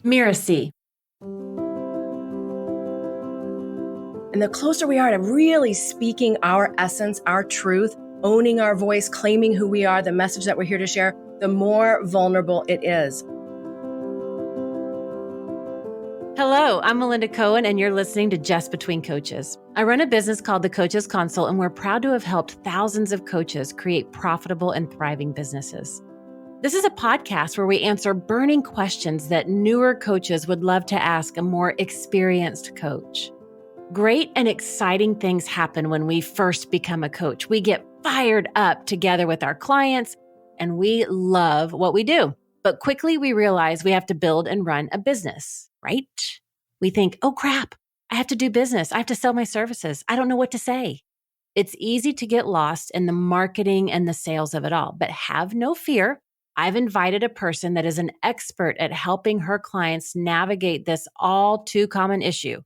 Mirasee. And the closer we are to really speaking our essence, our truth, owning our voice, claiming who we are, the message that we're here to share, the more vulnerable it is. Hello, I'm Melinda Cohan, and you're listening to Just Between Coaches. I run a business called The Coaches Consult, and we're proud to have helped thousands of coaches create profitable and thriving businesses. This is a podcast where we answer burning questions that newer coaches would love to ask a more experienced coach. Great and exciting things happen when we first become a coach. We get fired up together with our clients, and we love what we do. But quickly we realize we have to build and run a business, right? We think, oh crap, I have to do business. I have to sell my services. I don't know what to say. It's easy to get lost in the marketing and the sales of it all, but have no fear. I've invited a person that is an expert at helping her clients navigate this all too common issue.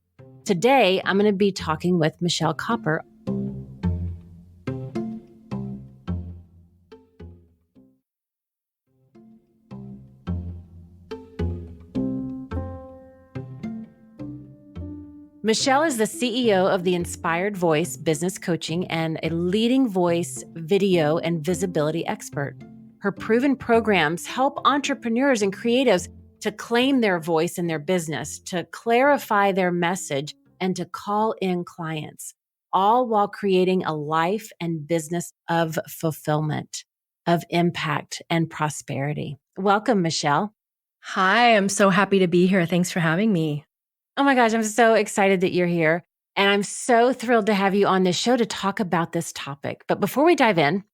Today, I'm going to be talking with Michelle Kopper. Michelle is the CEO of the Inspired Voice Business Coaching and a leading voice, video, and visibility expert. Her proven programs help entrepreneurs and creatives to claim their voice in their business, to clarify their message, and to call in clients, all while creating a life and business of fulfillment, of impact and prosperity. Welcome, Michelle. Hi, I'm so happy to be here. Thanks for having me. Oh my gosh, I'm so excited that you're here. And I'm so thrilled to have you on this show to talk about this topic. But before we dive in,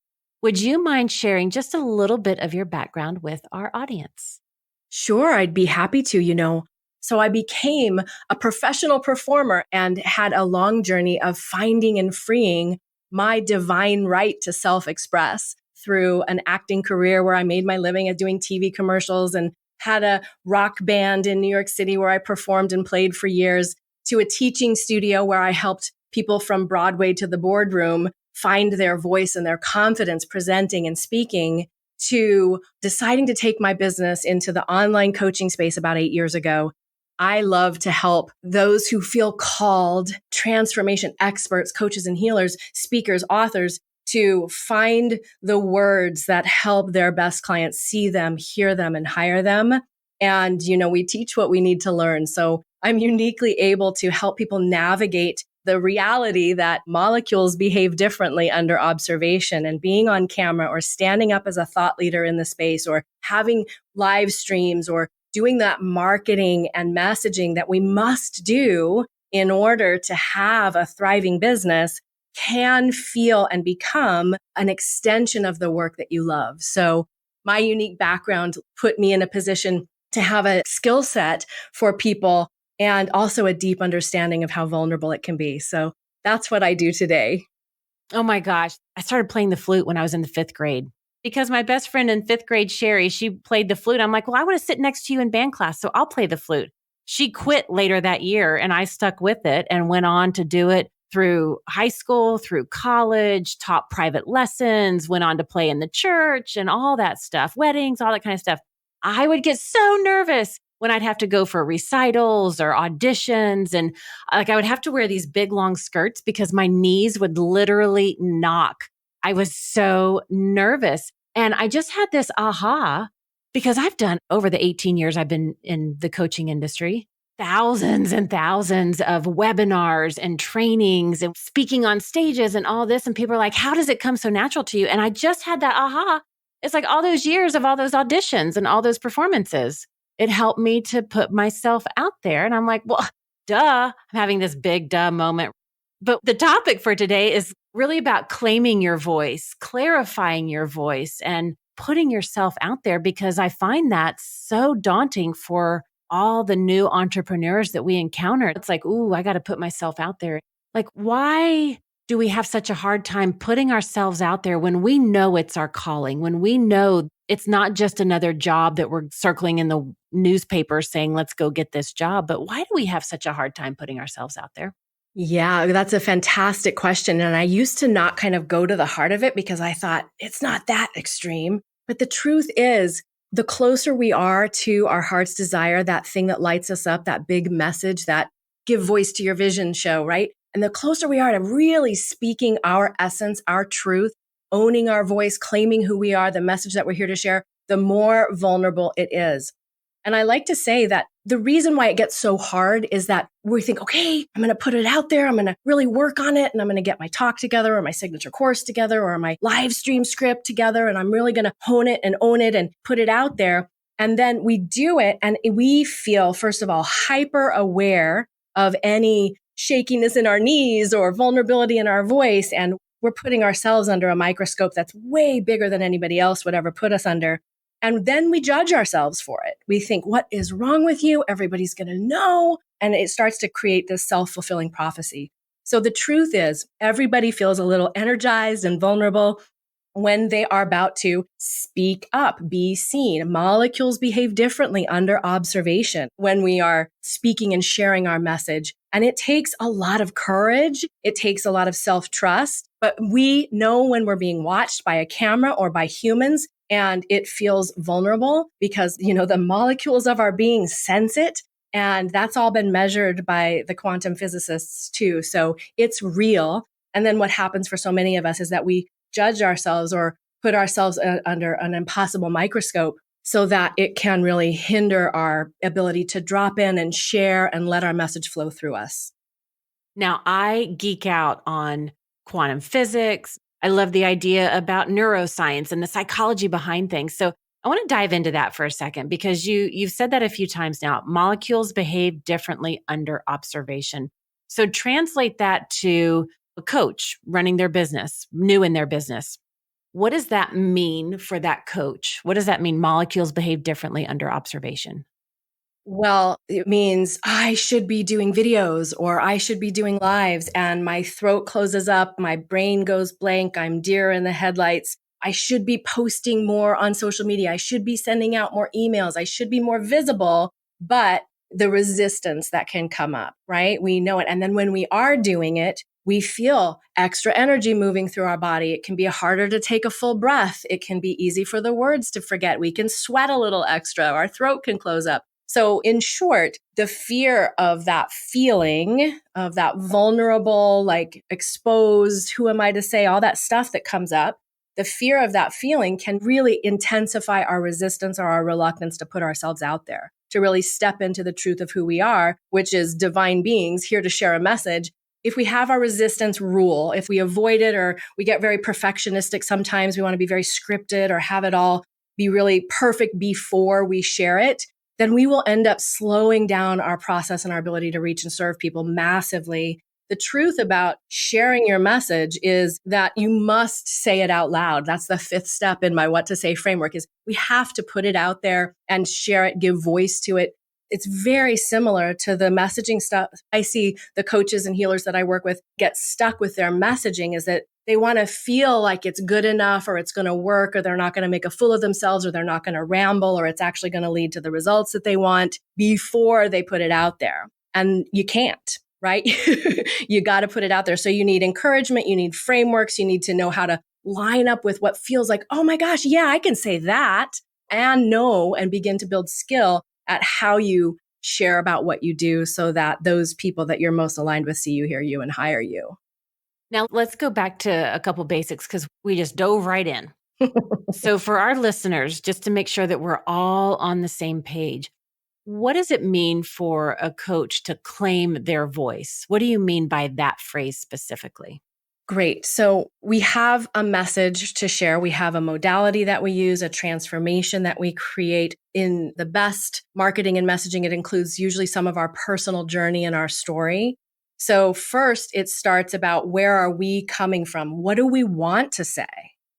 would you mind sharing just a little bit of your background with our audience? Sure, I'd be happy to, So I became a professional performer and had a long journey of finding and freeing my divine right to self-express through an acting career where I made my living at doing TV commercials and had a rock band in New York City where I performed and played for years, to a teaching studio where I helped people from Broadway to the boardroom find their voice and their confidence presenting and speaking, to deciding to take my business into the online coaching space about 8 years ago. I love to help those who feel called, transformation experts, coaches and healers, speakers, authors, to find the words that help their best clients see them, hear them, and hire them. And, we teach what we need to learn. So I'm uniquely able to help people navigate the reality that molecules behave differently under observation, and being on camera or standing up as a thought leader in the space or having live streams or doing that marketing and messaging that we must do in order to have a thriving business can feel and become an extension of the work that you love. So my unique background put me in a position to have a skill set for people and also a deep understanding of how vulnerable it can be. So that's what I do today. Oh my gosh. I started playing the flute when I was in the 5th grade because my best friend in 5th grade, Sherry, she played the flute. I'm like, well, I want to sit next to you in band class, so I'll play the flute. She quit later that year and I stuck with it and went on to do it through high school, through college, taught private lessons, went on to play in the church and all that stuff, weddings, all that kind of stuff. I would get so nervous when I'd have to go for recitals or auditions. And I would have to wear these big long skirts because my knees would literally knock. I was so nervous. And I just had this aha, because I've done, over the 18 years I've been in the coaching industry, thousands and thousands of webinars and trainings and speaking on stages and all this. And people are like, how does it come so natural to you? And I just had that aha. It's like all those years of all those auditions and all those performances. It helped me to put myself out there. And I'm like, well, duh, I'm having this big duh moment. But the topic for today is really about claiming your voice, clarifying your voice, and putting yourself out there, because I find that so daunting for all the new entrepreneurs that we encounter. It's like, ooh, I got to put myself out there. Like, why do we have such a hard time putting ourselves out there when we know it's our calling, when we know it's not just another job that we're circling in the newspaper saying, let's go get this job? But why do we have such a hard time putting ourselves out there? Yeah, that's a fantastic question. And I used to not kind of go to the heart of it because I thought it's not that extreme. But the truth is, the closer we are to our heart's desire, that thing that lights us up, that big message, that give voice to your vision show, right? And the closer we are to really speaking our essence, our truth, owning our voice, claiming who we are, the message that we're here to share, the more vulnerable it is. And I like to say that the reason why it gets so hard is that we think, okay, I'm going to put it out there. I'm going to really work on it. And I'm going to get my talk together or my signature course together or my live stream script together. And I'm really going to hone it and own it and put it out there. And then we do it. And we feel, first of all, hyper aware of any shakiness in our knees or vulnerability in our voice. And we're putting ourselves under a microscope that's way bigger than anybody else would ever put us under. And then we judge ourselves for it. We think, what is wrong with you? Everybody's going to know. And it starts to create this self-fulfilling prophecy. So the truth is, everybody feels a little energized and vulnerable when they are about to speak up, be seen. Molecules behave differently under observation when we are speaking and sharing our message. And it takes a lot of courage. It takes a lot of self-trust. But we know when we're being watched by a camera or by humans, and it feels vulnerable because, the molecules of our being sense it. And that's all been measured by the quantum physicists too. So it's real. And then what happens for so many of us is that we judge ourselves or put ourselves under an impossible microscope so that it can really hinder our ability to drop in and share and let our message flow through us. Now, I geek out on quantum physics. I love the idea about neuroscience and the psychology behind things. So I want to dive into that for a second because you've said that a few times now. Molecules behave differently under observation. So translate that to a coach running their business, new in their business. What does that mean for that coach? What does that mean? Molecules behave differently under observation. Well, it means I should be doing videos or I should be doing lives and my throat closes up, my brain goes blank, I'm deer in the headlights. I should be posting more on social media. I should be sending out more emails. I should be more visible, but the resistance that can come up, right? We know it. And then when we are doing it, we feel extra energy moving through our body. It can be harder to take a full breath. It can be easy for the words to forget. We can sweat a little extra. Our throat can close up. So in short, the fear of that feeling, of that vulnerable, like exposed, who am I to say, all that stuff that comes up, the fear of that feeling can really intensify our resistance or our reluctance to put ourselves out there, to really step into the truth of who we are, which is divine beings here to share a message. If we have our resistance rule, if we avoid it or we get very perfectionistic, sometimes we want to be very scripted or have it all be really perfect before we share it, then we will end up slowing down our process and our ability to reach and serve people massively. The truth about sharing your message is that you must say it out loud. That's the fifth step in my what to say framework is we have to put it out there and share it, give voice to it. It's very similar to the messaging stuff. I see the coaches and healers that I work with get stuck with their messaging is that they want to feel like it's good enough or it's going to work or they're not going to make a fool of themselves or they're not going to ramble or it's actually going to lead to the results that they want before they put it out there. And you can't, right? You got to put it out there. So you need encouragement. You need frameworks. You need to know how to line up with what feels like, oh my gosh, yeah, I can say that and know and begin to build skill at how you share about what you do so that those people that you're most aligned with see you, hear you, and hire you. Now, let's go back to a couple basics because we just dove right in. So for our listeners, just to make sure that we're all on the same page, what does it mean for a coach to claim their voice? What do you mean by that phrase specifically? Great. So we have a message to share. We have a modality that we use, a transformation that we create. In the best marketing and messaging, it includes usually some of our personal journey and our story. So first, it starts about where are we coming from? What do we want to say?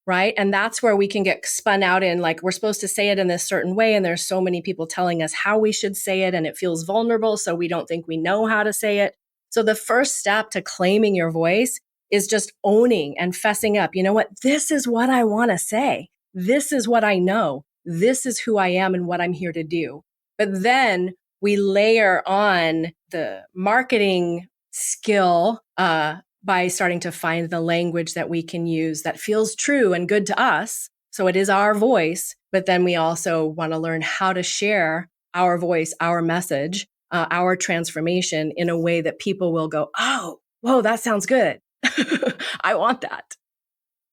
Right? And that's where we can get spun out in like, we're supposed to say it in this certain way. And there's so many people telling us how we should say it. And it feels vulnerable. So we don't think we know how to say it. So the first step to claiming your voice is just owning and fessing up. You know what? This is what I want to say. This is what I know. This is who I am and what I'm here to do. But then we layer on the marketing skill by starting to find the language that we can use that feels true and good to us So it is our voice, but then we also want to learn how to share our voice, our message, our transformation in a way that people will go, oh, whoa, that sounds good. I want that.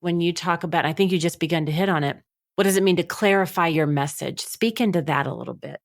When you talk about, I think you just begun to hit on it. What does it mean to clarify your message? Speak into that a little bit.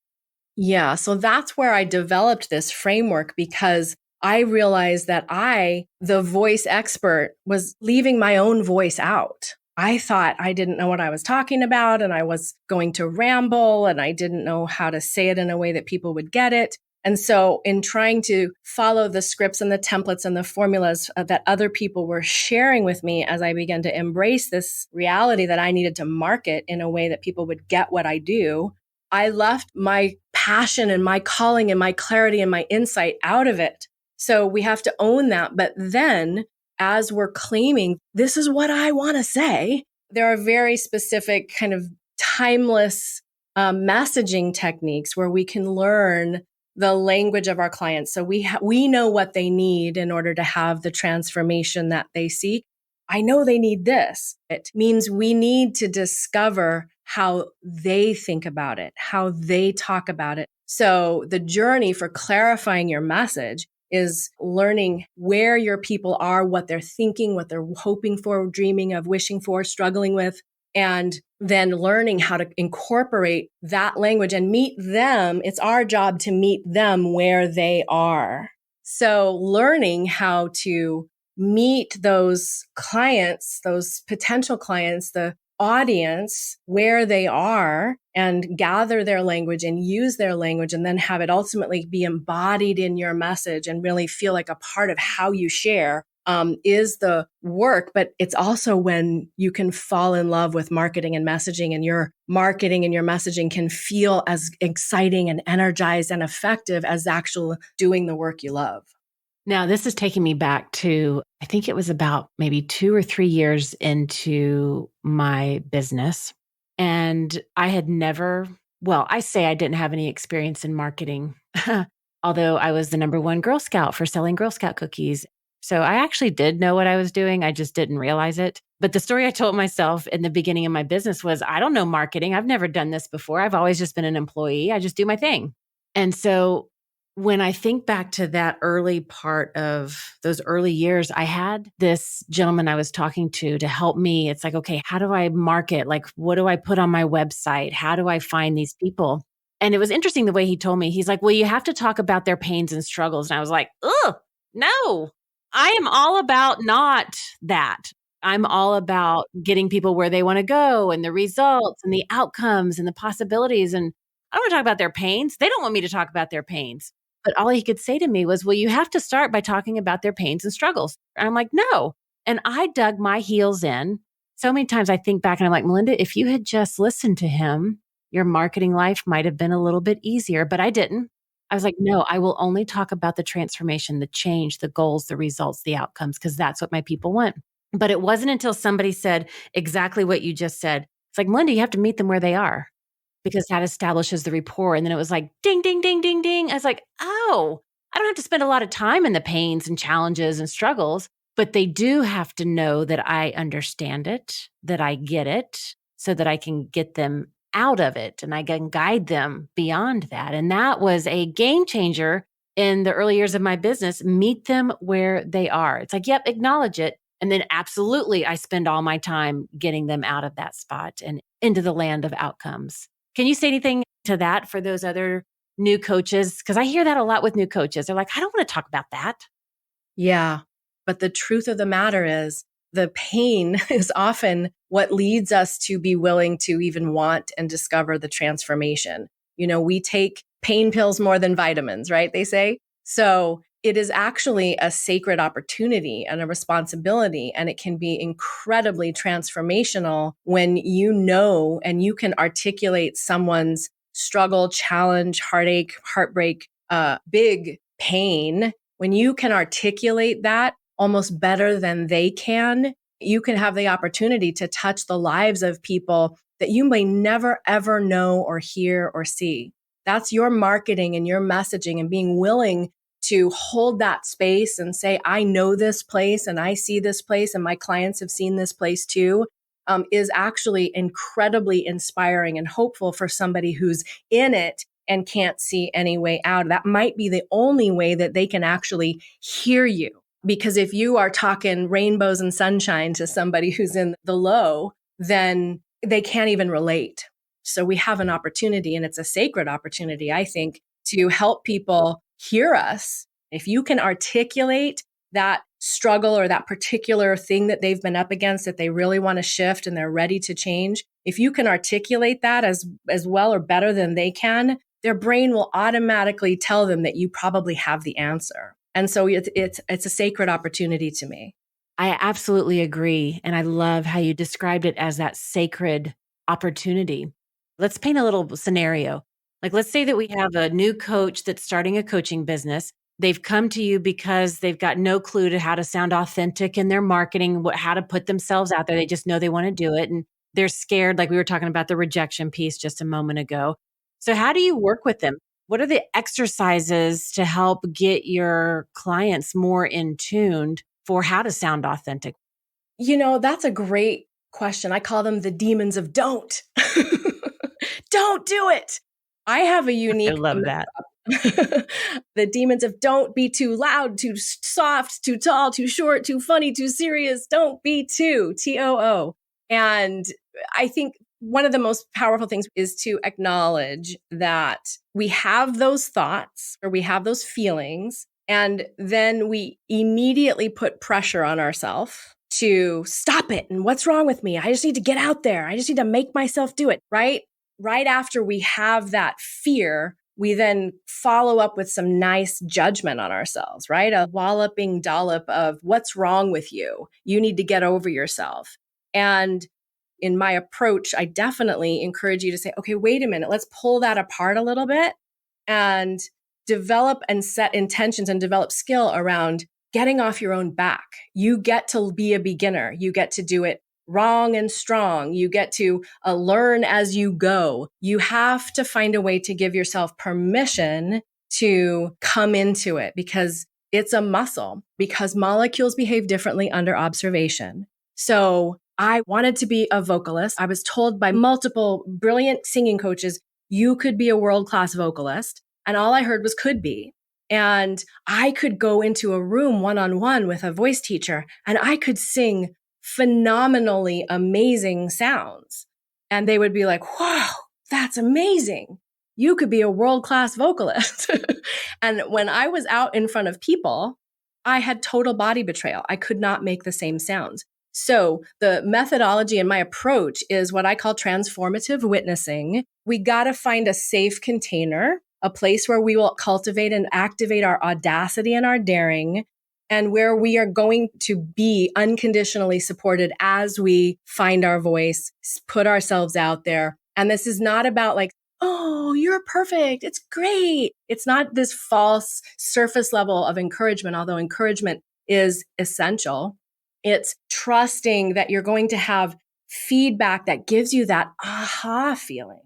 Yeah. So that's where I developed this framework because I realized that I, the voice expert, was leaving my own voice out. I thought I didn't know what I was talking about and I was going to ramble and I didn't know how to say it in a way that people would get it. And so in trying to follow the scripts and the templates and the formulas that other people were sharing with me as I began to embrace this reality that I needed to market in a way that people would get what I do, I left my passion and my calling and my clarity and my insight out of it. So we have to own that. But then as we're claiming, this is what I want to say, there are very specific kind of timeless messaging techniques where we can learn the language of our clients. So we know what they need in order to have the transformation that they seek. I know they need this. It means we need to discover how they think about it, how they talk about it. So the journey for clarifying your message is learning where your people are, what they're thinking, what they're hoping for, dreaming of, wishing for, struggling with, and then learning how to incorporate that language and meet them. It's our job to meet them where they are. So learning how to meet those clients, those potential clients, the audience where they are and gather their language and use their language and then have it ultimately be embodied in your message and really feel like a part of how you share is the work. But it's also when you can fall in love with marketing and messaging and your marketing and your messaging can feel as exciting and energized and effective as actual doing the work you love. Now, this is taking me back to, I think it was about maybe 2 or 3 years into my business. And I had never, well, I say I didn't have any experience in marketing, although I was the #1 Girl Scout for selling Girl Scout cookies. So I actually did know what I was doing. I just didn't realize it. But the story I told myself in the beginning of my business was, I don't know marketing. I've never done this before. I've always just been an employee. I just do my thing. And so when I think back to that early part of those early years, I had this gentleman I was talking to help me. It's like, okay, how do I market? Like, what do I put on my website? How do I find these people? And it was interesting the way he told me. He's like, well, you have to talk about their pains and struggles. And I was like, ugh, no, I am all about not that. I'm all about getting people where they want to go and the results and the outcomes and the possibilities. And I don't want to talk about their pains. They don't want me to talk about their pains. But all he could say to me was, well, you have to start by talking about their pains and struggles. And I'm like, no. And I dug my heels in. So many times I think back and I'm like, Melinda, if you had just listened to him, your marketing life might have been a little bit easier, but I didn't. I was like, no, I will only talk about the transformation, the change, the goals, the results, the outcomes, because that's what my people want. But it wasn't until somebody said exactly what you just said. It's like, Melinda, you have to meet them where they are, because that establishes the rapport. And then it was like, ding, ding, ding, ding, ding. I was like, oh, I don't have to spend a lot of time in the pains and challenges and struggles, but they do have to know that I understand it, that I get it, so that I can get them out of it and I can guide them beyond that. And that was a game changer in the early years of my business. Meet them where they are. It's like, yep, acknowledge it. And then absolutely, I spend all my time getting them out of that spot and into the land of outcomes. Can you say anything to that for those other new coaches? Because I hear that a lot with new coaches. They're like, I don't want to talk about that. Yeah. But the truth of the matter is the pain is often what leads us to be willing to even want and discover the transformation. You know, we take pain pills more than vitamins, right? They say. So it is actually a sacred opportunity and a responsibility, and it can be incredibly transformational when you know and you can articulate someone's struggle, challenge, heartache, heartbreak, big pain. When you can articulate that almost better than they can, you can have the opportunity to touch the lives of people that you may never, ever know or hear or see. That's your marketing and your messaging and being willing to hold that space and say, I know this place and I see this place and my clients have seen this place too. is actually incredibly inspiring and hopeful for somebody who's in it and can't see any way out. That might be the only way that they can actually hear you. Because if you are talking rainbows and sunshine to somebody who's in the low, then they can't even relate. So we have an opportunity, and it's a sacred opportunity, I think, to help people hear us. If you can articulate that struggle or that particular thing that they've been up against that they really want to shift and they're ready to change, if you can articulate that as well or better than they can, their brain will automatically tell them that you probably have the answer. And so it's a sacred opportunity to me. I absolutely agree. And I love how you described it as that sacred opportunity. Let's paint a little scenario. Like, let's say that we have a new coach that's starting a coaching business. They've come to you because they've got no clue to how to sound authentic in their marketing, how to put themselves out there. They just know they want to do it. And they're scared, like we were talking about the rejection piece just a moment ago. So how do you work with them? What are the exercises to help get your clients more in tuned for how to sound authentic? That's a great question. I call them the demons of don't. Don't do it. I have a unique. I love that. The demons of don't be too loud, too soft, too tall, too short, too funny, too serious. Don't be too, TOO. And I think one of the most powerful things is to acknowledge that we have those thoughts or we have those feelings, and then we immediately put pressure on ourselves to stop it. And what's wrong with me? I just need to get out there. I just need to make myself do it, right? Right after we have that fear, we then follow up with some nice judgment on ourselves, right? A walloping dollop of what's wrong with you. You need to get over yourself. And in my approach, I definitely encourage you to say, okay, wait a minute, let's pull that apart a little bit and develop and set intentions and develop skill around getting off your own back. You get to be a beginner. You get to do it wrong and strong. You get to learn as you go. You have to find a way to give yourself permission to come into it because it's a muscle, because molecules behave differently under observation. So I wanted to be a vocalist. I was told by multiple brilliant singing coaches, you could be a world-class vocalist. And all I heard was could be. And I could go into a room one-on-one with a voice teacher and I could sing phenomenally amazing sounds. And they would be like, wow, that's amazing. You could be a world-class vocalist. And when I was out in front of people, I had total body betrayal. I could not make the same sounds. So the methodology and my approach is what I call transformative witnessing. We got to find a safe container, a place where we will cultivate and activate our audacity and our daring, and where we are going to be unconditionally supported as we find our voice, put ourselves out there. And this is not about like, oh, you're perfect. It's great. It's not this false surface level of encouragement, although encouragement is essential. It's trusting that you're going to have feedback that gives you that aha feeling.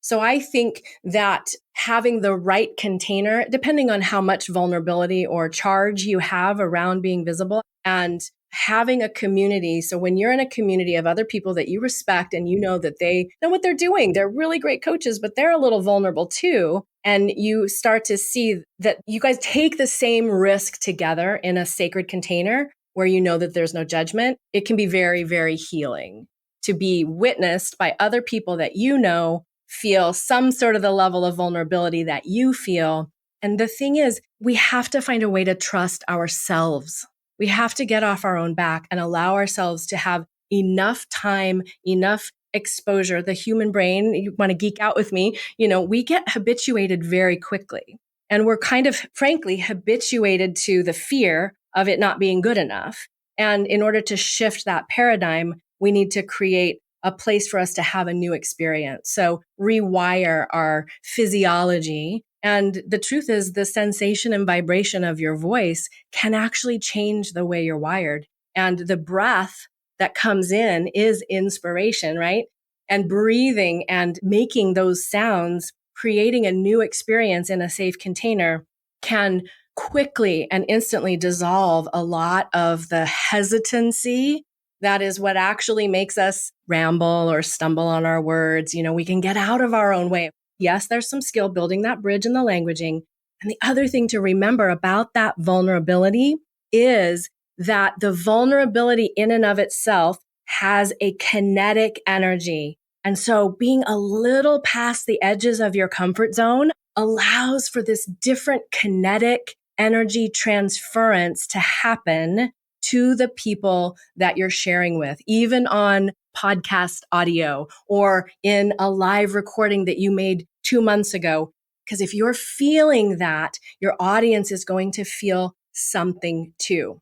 So I think that having the right container, depending on how much vulnerability or charge you have around being visible, and having a community. So when you're in a community of other people that you respect and you know that they know what they're doing, they're really great coaches, but they're a little vulnerable too. And you start to see that you guys take the same risk together in a sacred container where you know that there's no judgment. It can be very, very healing to be witnessed by other people that you know feel some sort of the level of vulnerability that you feel. And the thing is, we have to find a way to trust ourselves. We have to get off our own back and allow ourselves to have enough time, enough exposure. The human brain, you want to geek out with me, we get habituated very quickly. And we're kind of, frankly, habituated to the fear of it not being good enough. And in order to shift that paradigm, we need to create a place for us to have a new experience. So rewire our physiology. And the truth is, the sensation and vibration of your voice can actually change the way you're wired. And the breath that comes in is inspiration, right? And breathing and making those sounds, creating a new experience in a safe container can quickly and instantly dissolve a lot of the hesitancy That is what actually makes us ramble or stumble on our words. We can get out of our own way. Yes, there's some skill building that bridge in the languaging. And the other thing to remember about that vulnerability is that the vulnerability in and of itself has a kinetic energy. And so being a little past the edges of your comfort zone allows for this different kinetic energy transference to happen to the people that you're sharing with, even on podcast audio or in a live recording that you made 2 months ago. Because if you're feeling that, your audience is going to feel something too.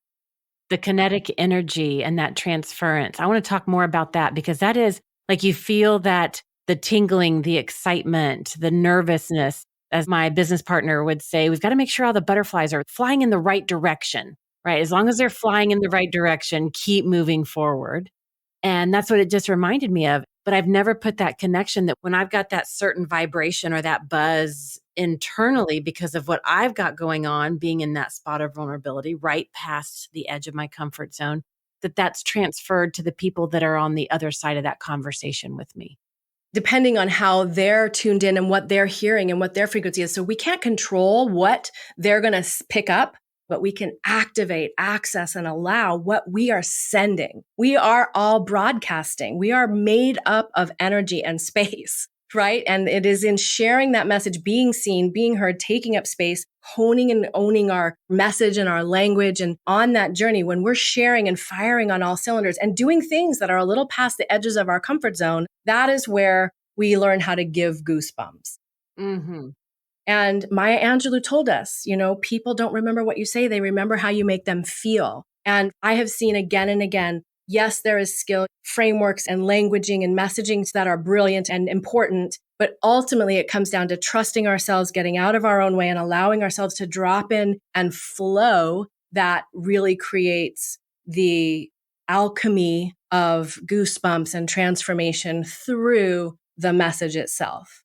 The kinetic energy and that transference. I want to talk more about that because that is like you feel that the tingling, the excitement, the nervousness. As my business partner would say, we've got to make sure all the butterflies are flying in the right direction, right? As long as they're flying in the right direction, keep moving forward. And that's what it just reminded me of. But I've never put that connection that when I've got that certain vibration or that buzz internally because of what I've got going on, being in that spot of vulnerability, right past the edge of my comfort zone, that's transferred to the people that are on the other side of that conversation with me. Depending on how they're tuned in and what they're hearing and what their frequency is. So we can't control what they're going to pick up, but we can activate, access, and allow what we are sending. We are all broadcasting. We are made up of energy and space, right? And it is in sharing that message, being seen, being heard, taking up space, honing and owning our message and our language. And on that journey, when we're sharing and firing on all cylinders and doing things that are a little past the edges of our comfort zone, that is where we learn how to give goosebumps. Mm-hmm. And Maya Angelou told us, people don't remember what you say. They remember how you make them feel. And I have seen again and again, yes, there is skill, frameworks and languaging and messagings that are brilliant and important. But ultimately, it comes down to trusting ourselves, getting out of our own way and allowing ourselves to drop in and flow that really creates the alchemy of goosebumps and transformation through the message itself.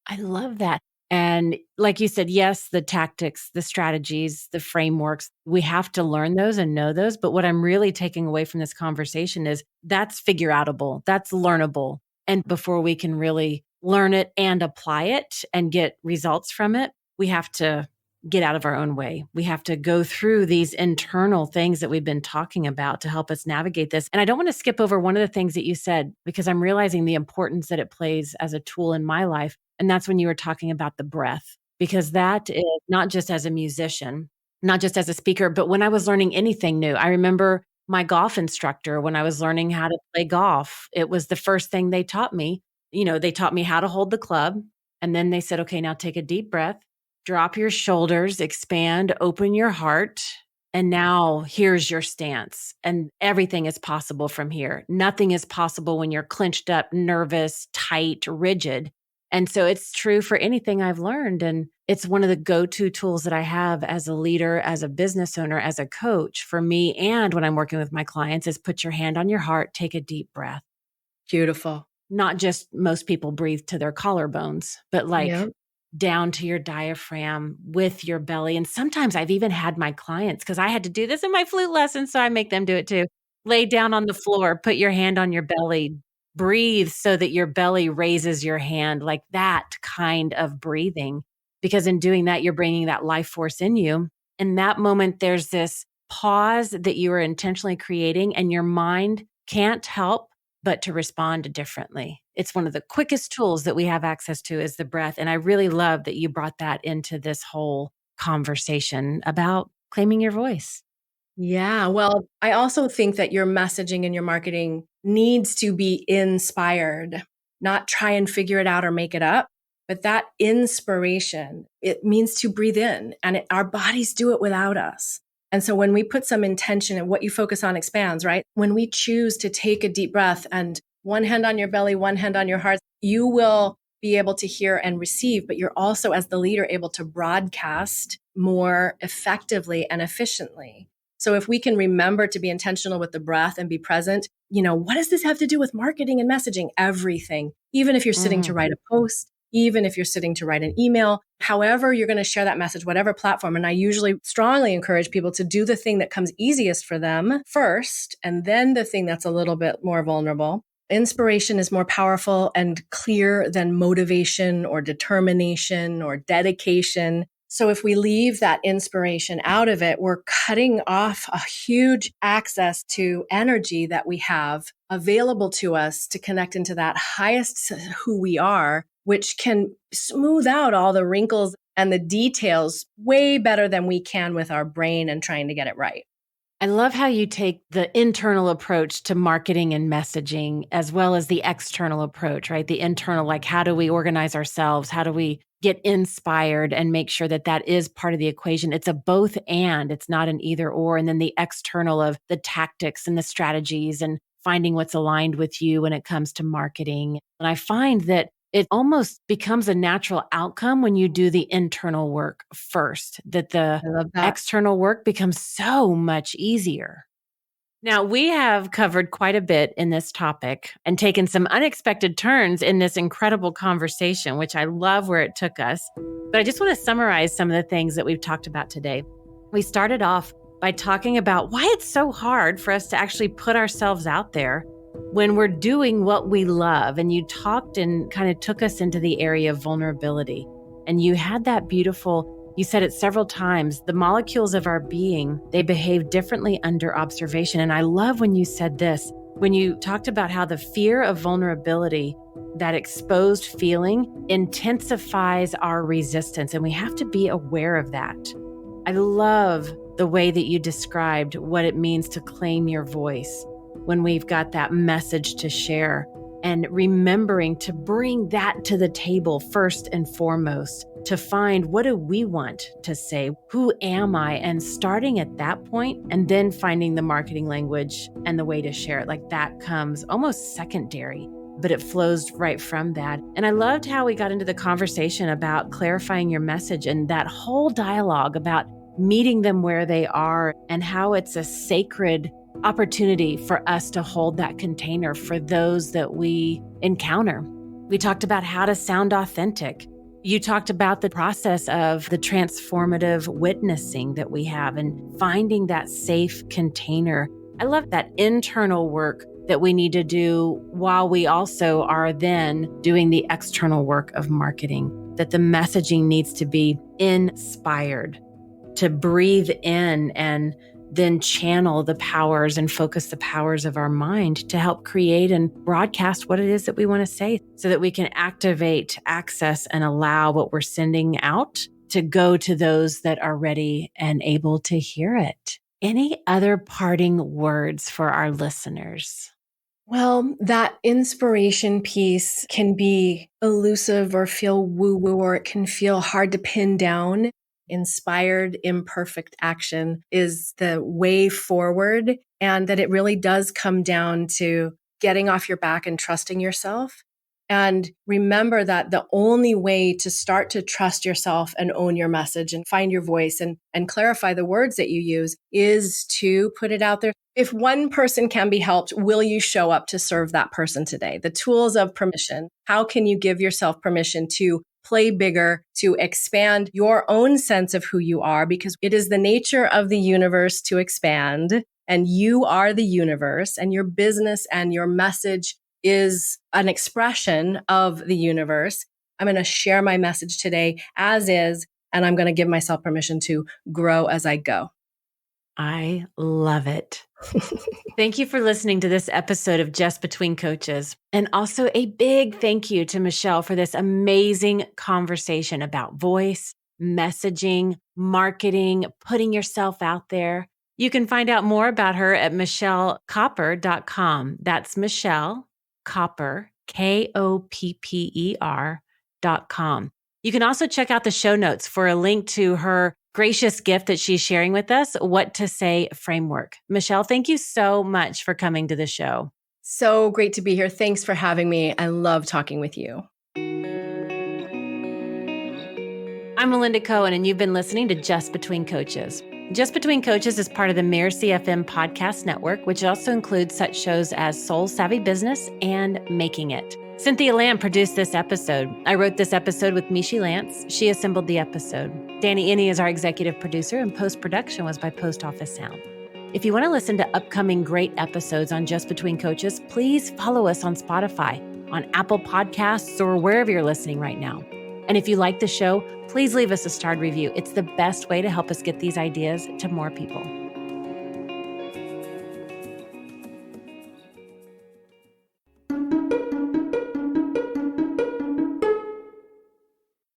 I love that. And like you said, yes, the tactics, the strategies, the frameworks, we have to learn those and know those. But what I'm really taking away from this conversation is that's figure outable, that's learnable. And before we can really learn it and apply it and get results from it, we have to get out of our own way. We have to go through these internal things that we've been talking about to help us navigate this. And I don't want to skip over one of the things that you said, because I'm realizing the importance that it plays as a tool in my life. And that's when you were talking about the breath, because that is not just as a musician, not just as a speaker, but when I was learning anything new. I remember my golf instructor, when I was learning how to play golf, it was the first thing they taught me. They taught me how to hold the club. And then they said, okay, now take a deep breath, drop your shoulders, expand, open your heart. And now here's your stance. And everything is possible from here. Nothing is possible when you're clenched up, nervous, tight, rigid. And so it's true for anything I've learned. And it's one of the go-to tools that I have as a leader, as a business owner, as a coach for me. And when I'm working with my clients is put your hand on your heart, take a deep breath. Beautiful. Not just most people breathe to their collarbones, but down to your diaphragm with your belly. And sometimes I've even had my clients, because I had to do this in my flute lesson, so I make them do it too. Lay down on the floor, put your hand on your belly, breathe so that your belly raises your hand, like that kind of breathing. Because in doing that, you're bringing that life force in you. In that moment, there's this pause that you are intentionally creating, and your mind can't help but to respond differently. It's one of the quickest tools that we have access to is the breath. And I really love that you brought that into this whole conversation about claiming your voice. Yeah. Well, I also think that your messaging and your marketing needs to be inspired, not try and figure it out or make it up. But that inspiration, it means to breathe in, and our bodies do it without us. And so when we put some intention and what you focus on expands, right? When we choose to take a deep breath and one hand on your belly, one hand on your heart, you will be able to hear and receive, but you're also, as the leader, able to broadcast more effectively and efficiently. So if we can remember to be intentional with the breath and be present, what does this have to do with marketing and messaging? Everything. Even if you're sitting to write a post, even if you're sitting to write an email, however you're going to share that message, whatever platform. And I usually strongly encourage people to do the thing that comes easiest for them first, and then the thing that's a little bit more vulnerable. Inspiration is more powerful and clear than motivation or determination or dedication. So if we leave that inspiration out of it, we're cutting off a huge access to energy that we have available to us to connect into that highest who we are, which can smooth out all the wrinkles and the details way better than we can with our brain and trying to get it right. I love how you take the internal approach to marketing and messaging, as well as the external approach, right? The internal, like how do we organize ourselves? How do we get inspired and make sure that that is part of the equation? It's a both and, it's not an either or. And then the external of the tactics and the strategies and finding what's aligned with you when it comes to marketing. And I find that it almost becomes a natural outcome when you do the internal work first, that the external work becomes so much easier. Now, we have covered quite a bit in this topic and taken some unexpected turns in this incredible conversation, which I love where it took us. But I just want to summarize some of the things that we've talked about today. We started off by talking about why it's so hard for us to actually put ourselves out there when we're doing what we love. And you talked and kind of took us into the area of vulnerability. And you had that beautiful, you said it several times, the molecules of our being, they behave differently under observation. And I love when you said this, when you talked about how the fear of vulnerability, that exposed feeling, intensifies our resistance. And we have to be aware of that. I love the way that you described what it means to claim your voice when we've got that message to share, and remembering to bring that to the table first and foremost, to find what do we want to say? Who am I? And starting at that point, and then finding the marketing language and the way to share it. Like that comes almost secondary, but it flows right from that. And I loved how we got into the conversation about clarifying your message and that whole dialogue about meeting them where they are, and how it's a sacred opportunity for us to hold that container for those that we encounter. We talked about how to sound authentic. You talked about the process of the transformative witnessing that we have and finding that safe container. I love that internal work that we need to do while we also are then doing the external work of marketing, that the messaging needs to be inspired, to breathe in and then channel the powers and focus the powers of our mind to help create and broadcast what it is that we want to say, so that we can activate, access, and allow what we're sending out to go to those that are ready and able to hear it. Any other parting words for our listeners? Well, that inspiration piece can be elusive or feel woo-woo, or it can feel hard to pin down. Inspired, imperfect action is the way forward, and that it really does come down to getting off your back and trusting yourself. And remember that the only way to start to trust yourself and own your message and find your voice and clarify the words that you use is to put it out there. If one person can be helped, will you show up to serve that person today? The tools of permission. How can you give yourself permission to play bigger, to expand your own sense of who you are? Because it is the nature of the universe to expand, and you are the universe, and your business and your message is an expression of the universe. I'm going to share my message today as is, and I'm going to give myself permission to grow as I go. I love it. Thank you for listening to this episode of Just Between Coaches. And also a big thank you to Michelle for this amazing conversation about voice, messaging, marketing, putting yourself out there. You can find out more about her at michellekopper.com. That's Michelle Kopper, KOPPER.com. You can also check out the show notes for a link to her gracious gift that she's sharing with us, What to Say framework. Michelle, thank you so much for coming to the show. So great to be here. Thanks for having me. I love talking with you. I'm Melinda Cohan, and you've been listening to Just Between Coaches. Just Between Coaches is part of the Mirasee FM podcast network, which also includes such shows as Soul Savvy Business and Making It. Cynthia Lamb produced this episode. I wrote this episode with Michi Lantz. She assembled the episode. Danny Inney is our executive producer, and post-production was by Post Office Sound. If you want to listen to upcoming great episodes on Just Between Coaches, please follow us on Spotify, on Apple Podcasts, or wherever you're listening right now. And if you like the show, please leave us a starred review. It's the best way to help us get these ideas to more people.